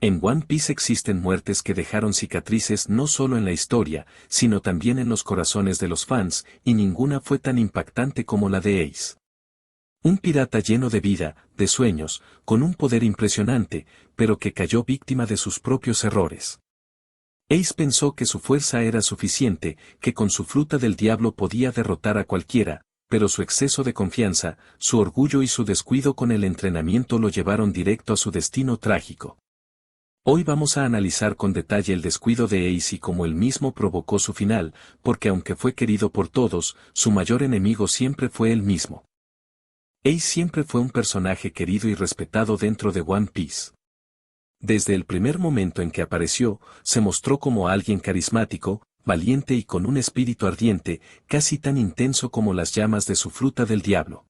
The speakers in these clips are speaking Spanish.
En One Piece existen muertes que dejaron cicatrices no solo en la historia, sino también en los corazones de los fans, y ninguna fue tan impactante como la de Ace. Un pirata lleno de vida, de sueños, con un poder impresionante, pero que cayó víctima de sus propios errores. Ace pensó que su fuerza era suficiente, que con su fruta del diablo podía derrotar a cualquiera, pero su exceso de confianza, su orgullo y su descuido con el entrenamiento lo llevaron directo a su destino trágico. Hoy vamos a analizar con detalle el descuido de Ace y cómo él mismo provocó su final, porque aunque fue querido por todos, su mayor enemigo siempre fue él mismo. Ace siempre fue un personaje querido y respetado dentro de One Piece. Desde el primer momento en que apareció, se mostró como alguien carismático, valiente y con un espíritu ardiente, casi tan intenso como las llamas de su fruta del diablo.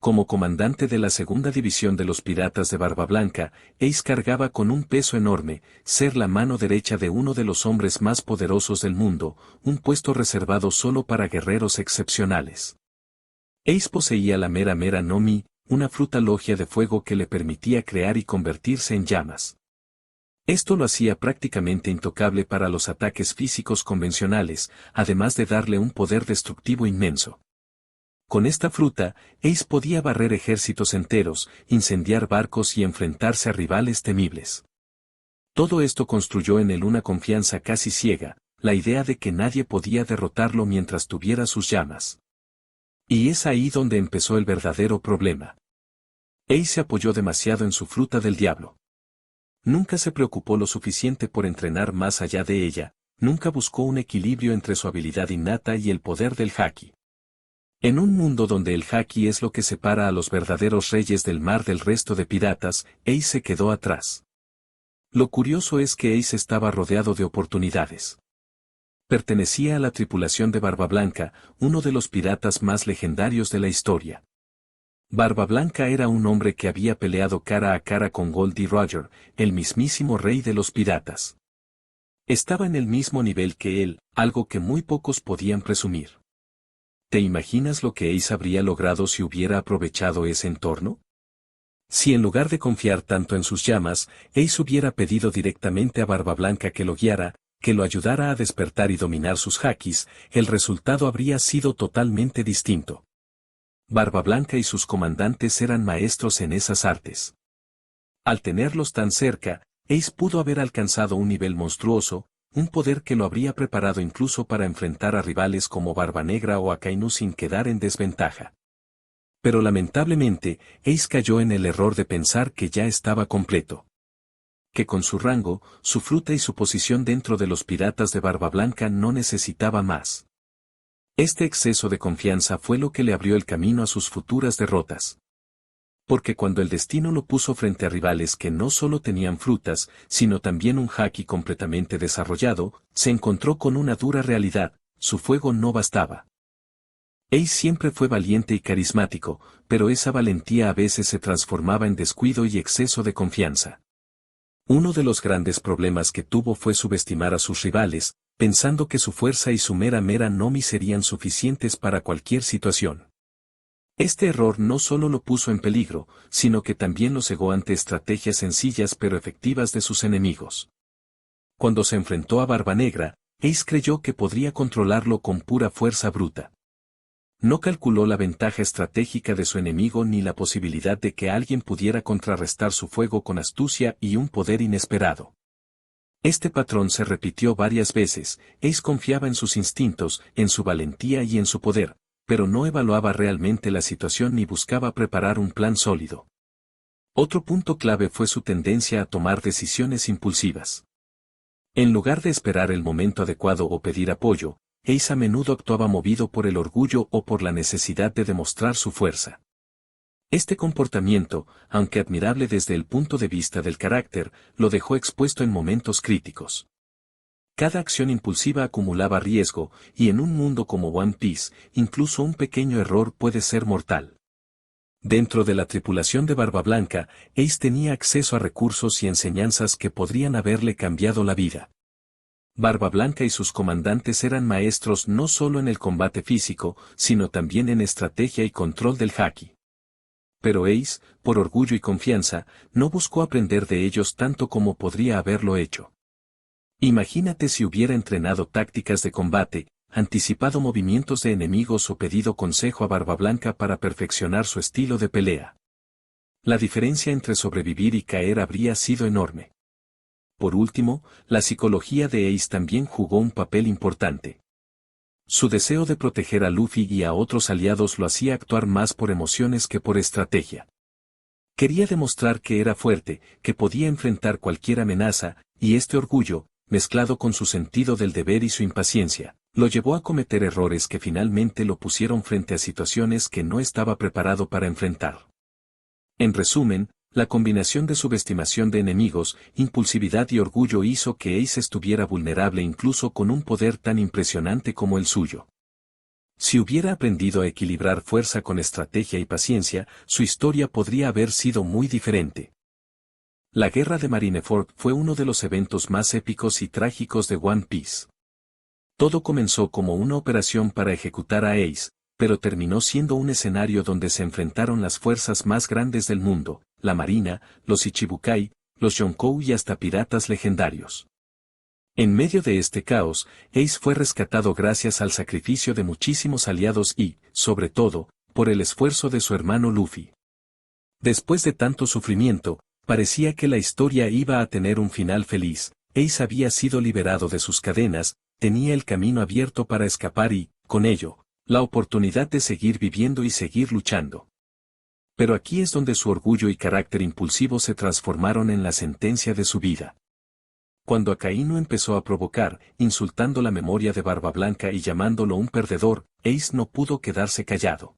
Como comandante de la segunda división de los piratas de Barba Blanca, Ace cargaba con un peso enorme, ser la mano derecha de uno de los hombres más poderosos del mundo, un puesto reservado solo para guerreros excepcionales. Ace poseía la Mera Mera no Mi, una fruta logia de fuego que le permitía crear y convertirse en llamas. Esto lo hacía prácticamente intocable para los ataques físicos convencionales, además de darle un poder destructivo inmenso. Con esta fruta, Ace podía barrer ejércitos enteros, incendiar barcos y enfrentarse a rivales temibles. Todo esto construyó en él una confianza casi ciega, la idea de que nadie podía derrotarlo mientras tuviera sus llamas. Y es ahí donde empezó el verdadero problema. Ace se apoyó demasiado en su fruta del diablo. Nunca se preocupó lo suficiente por entrenar más allá de ella, nunca buscó un equilibrio entre su habilidad innata y el poder del Haki. En un mundo donde el Haki es lo que separa a los verdaderos reyes del mar del resto de piratas, Ace se quedó atrás. Lo curioso es que Ace estaba rodeado de oportunidades. Pertenecía a la tripulación de Barba Blanca, uno de los piratas más legendarios de la historia. Barba Blanca era un hombre que había peleado cara a cara con Goldie Roger, el mismísimo rey de los piratas. Estaba en el mismo nivel que él, algo que muy pocos podían presumir. ¿Te imaginas lo que Ace habría logrado si hubiera aprovechado ese entorno? Si en lugar de confiar tanto en sus llamas, Ace hubiera pedido directamente a Barba Blanca que lo guiara, que lo ayudara a despertar y dominar sus hakis, el resultado habría sido totalmente distinto. Barba Blanca y sus comandantes eran maestros en esas artes. Al tenerlos tan cerca, Ace pudo haber alcanzado un nivel monstruoso, un poder que lo habría preparado incluso para enfrentar a rivales como Barba Negra o Akainu sin quedar en desventaja. Pero lamentablemente, Ace cayó en el error de pensar que ya estaba completo. Que con su rango, su fruta y su posición dentro de los piratas de Barba Blanca no necesitaba más. Este exceso de confianza fue lo que le abrió el camino a sus futuras derrotas. Porque cuando el destino lo puso frente a rivales que no solo tenían frutas, sino también un haki completamente desarrollado, se encontró con una dura realidad: su fuego no bastaba. Ace siempre fue valiente y carismático, pero esa valentía a veces se transformaba en descuido y exceso de confianza. Uno de los grandes problemas que tuvo fue subestimar a sus rivales, pensando que su fuerza y su Mera Mera no Mi serían suficientes para cualquier situación. Este error no solo lo puso en peligro, sino que también lo cegó ante estrategias sencillas pero efectivas de sus enemigos. Cuando se enfrentó a Barba Negra, Ace creyó que podría controlarlo con pura fuerza bruta. No calculó la ventaja estratégica de su enemigo ni la posibilidad de que alguien pudiera contrarrestar su fuego con astucia y un poder inesperado. Este patrón se repitió varias veces. Ace confiaba en sus instintos, en su valentía y en su poder, pero no evaluaba realmente la situación ni buscaba preparar un plan sólido. Otro punto clave fue su tendencia a tomar decisiones impulsivas. En lugar de esperar el momento adecuado o pedir apoyo, Ace a menudo actuaba movido por el orgullo o por la necesidad de demostrar su fuerza. Este comportamiento, aunque admirable desde el punto de vista del carácter, lo dejó expuesto en momentos críticos. Cada acción impulsiva acumulaba riesgo, y en un mundo como One Piece, incluso un pequeño error puede ser mortal. Dentro de la tripulación de Barba Blanca, Ace tenía acceso a recursos y enseñanzas que podrían haberle cambiado la vida. Barba Blanca y sus comandantes eran maestros no solo en el combate físico, sino también en estrategia y control del haki. Pero Ace, por orgullo y confianza, no buscó aprender de ellos tanto como podría haberlo hecho. Imagínate si hubiera entrenado tácticas de combate, anticipado movimientos de enemigos o pedido consejo a Barba Blanca para perfeccionar su estilo de pelea. La diferencia entre sobrevivir y caer habría sido enorme. Por último, la psicología de Ace también jugó un papel importante. Su deseo de proteger a Luffy y a otros aliados lo hacía actuar más por emociones que por estrategia. Quería demostrar que era fuerte, que podía enfrentar cualquier amenaza, y este orgullo, mezclado con su sentido del deber y su impaciencia, lo llevó a cometer errores que finalmente lo pusieron frente a situaciones que no estaba preparado para enfrentar. En resumen, la combinación de subestimación de enemigos, impulsividad y orgullo hizo que Ace estuviera vulnerable incluso con un poder tan impresionante como el suyo. Si hubiera aprendido a equilibrar fuerza con estrategia y paciencia, su historia podría haber sido muy diferente. La guerra de Marineford fue uno de los eventos más épicos y trágicos de One Piece. Todo comenzó como una operación para ejecutar a Ace, pero terminó siendo un escenario donde se enfrentaron las fuerzas más grandes del mundo, la Marina, los Ichibukai, los Yonkou y hasta piratas legendarios. En medio de este caos, Ace fue rescatado gracias al sacrificio de muchísimos aliados y, sobre todo, por el esfuerzo de su hermano Luffy. Después de tanto sufrimiento, parecía que la historia iba a tener un final feliz. Ace había sido liberado de sus cadenas, tenía el camino abierto para escapar y, con ello, la oportunidad de seguir viviendo y seguir luchando. Pero aquí es donde su orgullo y carácter impulsivo se transformaron en la sentencia de su vida. Cuando Akainu empezó a provocar, insultando la memoria de Barba Blanca y llamándolo un perdedor, Ace no pudo quedarse callado.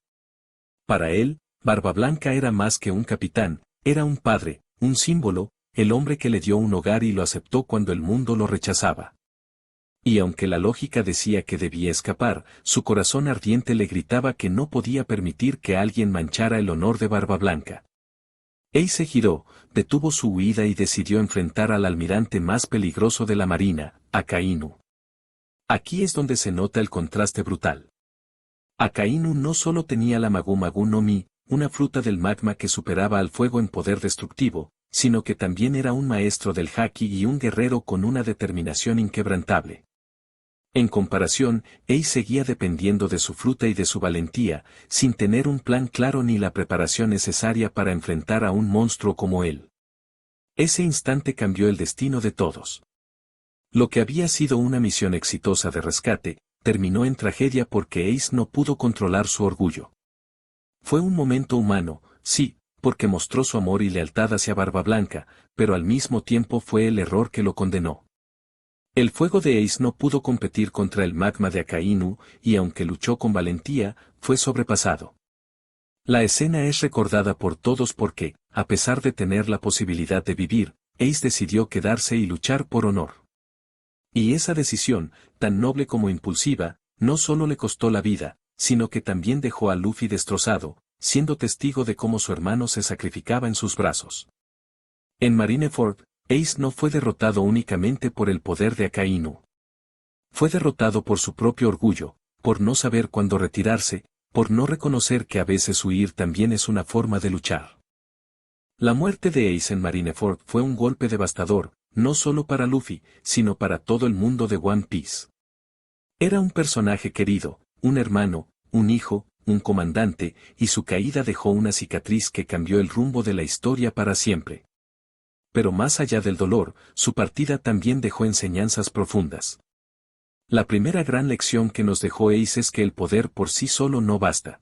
Para él, Barba Blanca era más que un capitán, era un padre, un símbolo, el hombre que le dio un hogar y lo aceptó cuando el mundo lo rechazaba. Y aunque la lógica decía que debía escapar, su corazón ardiente le gritaba que no podía permitir que alguien manchara el honor de Barba Blanca. Ace se giró, detuvo su huida y decidió enfrentar al almirante más peligroso de la marina, Akainu. Aquí es donde se nota el contraste brutal. Akainu no solo tenía la Magu Magu no Mi, una fruta del magma que superaba al fuego en poder destructivo, sino que también era un maestro del haki y un guerrero con una determinación inquebrantable. En comparación, Ace seguía dependiendo de su fruta y de su valentía, sin tener un plan claro ni la preparación necesaria para enfrentar a un monstruo como él. Ese instante cambió el destino de todos. Lo que había sido una misión exitosa de rescate, terminó en tragedia porque Ace no pudo controlar su orgullo. Fue un momento humano, sí, porque mostró su amor y lealtad hacia Barba Blanca, pero al mismo tiempo fue el error que lo condenó. El fuego de Ace no pudo competir contra el magma de Akainu, y aunque luchó con valentía, fue sobrepasado. La escena es recordada por todos porque, a pesar de tener la posibilidad de vivir, Ace decidió quedarse y luchar por honor. Y esa decisión, tan noble como impulsiva, no solo le costó la vida, sino que también dejó a Luffy destrozado, siendo testigo de cómo su hermano se sacrificaba en sus brazos. En Marineford, Ace no fue derrotado únicamente por el poder de Akainu. Fue derrotado por su propio orgullo, por no saber cuándo retirarse, por no reconocer que a veces huir también es una forma de luchar. La muerte de Ace en Marineford fue un golpe devastador, no solo para Luffy, sino para todo el mundo de One Piece. Era un personaje querido, un hermano, un hijo, un comandante, y su caída dejó una cicatriz que cambió el rumbo de la historia para siempre. Pero más allá del dolor, su partida también dejó enseñanzas profundas. La primera gran lección que nos dejó Ace es que el poder por sí solo no basta.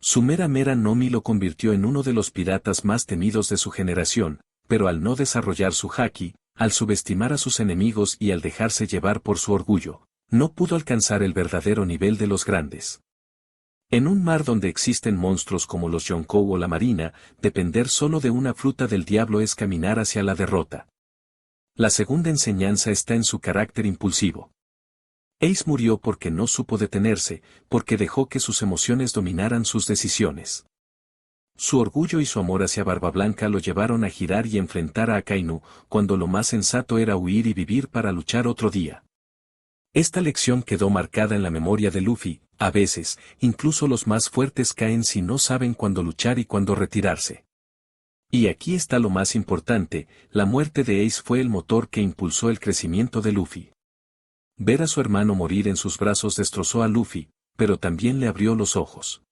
Su mera no Mi lo convirtió en uno de los piratas más temidos de su generación, pero al no desarrollar su haki, al subestimar a sus enemigos y al dejarse llevar por su orgullo, no pudo alcanzar el verdadero nivel de los grandes. En un mar donde existen monstruos como los Yonkou o la Marina, depender solo de una fruta del diablo es caminar hacia la derrota. La segunda enseñanza está en su carácter impulsivo. Ace murió porque no supo detenerse, porque dejó que sus emociones dominaran sus decisiones. Su orgullo y su amor hacia Barba Blanca lo llevaron a girar y enfrentar a Akainu, cuando lo más sensato era huir y vivir para luchar otro día. Esta lección quedó marcada en la memoria de Luffy, A veces, incluso los más fuertes caen si no saben cuándo luchar y cuándo retirarse. Y aquí está lo más importante, la muerte de Ace fue el motor que impulsó el crecimiento de Luffy. Ver a su hermano morir en sus brazos destrozó a Luffy, pero también le abrió los ojos.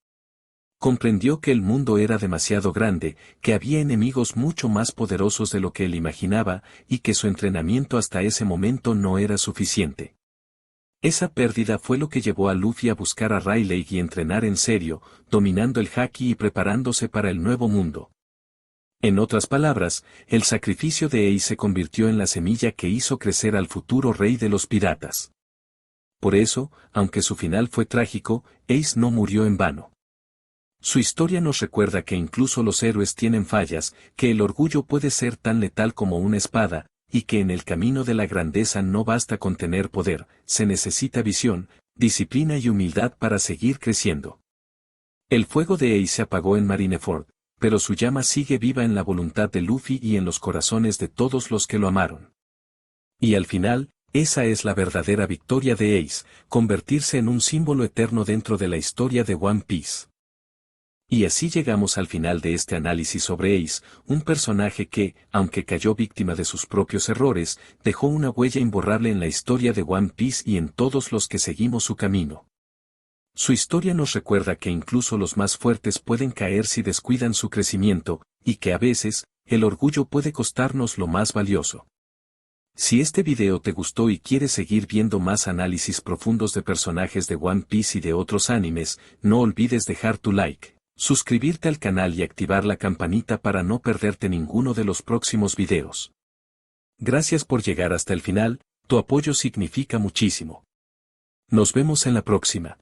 Comprendió que el mundo era demasiado grande, que había enemigos mucho más poderosos de lo que él imaginaba, y que su entrenamiento hasta ese momento no era suficiente. Esa pérdida fue lo que llevó a Luffy a buscar a Rayleigh y entrenar en serio, dominando el haki y preparándose para el nuevo mundo. En otras palabras, el sacrificio de Ace se convirtió en la semilla que hizo crecer al futuro rey de los piratas. Por eso, aunque su final fue trágico, Ace no murió en vano. Su historia nos recuerda que incluso los héroes tienen fallas, que el orgullo puede ser tan letal como una espada, y que en el camino de la grandeza no basta con tener poder, se necesita visión, disciplina y humildad para seguir creciendo. El fuego de Ace se apagó en Marineford, pero su llama sigue viva en la voluntad de Luffy y en los corazones de todos los que lo amaron. Y al final, esa es la verdadera victoria de Ace, convertirse en un símbolo eterno dentro de la historia de One Piece. Y así llegamos al final de este análisis sobre Ace, un personaje que, aunque cayó víctima de sus propios errores, dejó una huella imborrable en la historia de One Piece y en todos los que seguimos su camino. Su historia nos recuerda que incluso los más fuertes pueden caer si descuidan su crecimiento, y que a veces, el orgullo puede costarnos lo más valioso. Si este video te gustó y quieres seguir viendo más análisis profundos de personajes de One Piece y de otros animes, no olvides dejar tu like, suscribirte al canal y activar la campanita para no perderte ninguno de los próximos videos. Gracias por llegar hasta el final, tu apoyo significa muchísimo. Nos vemos en la próxima.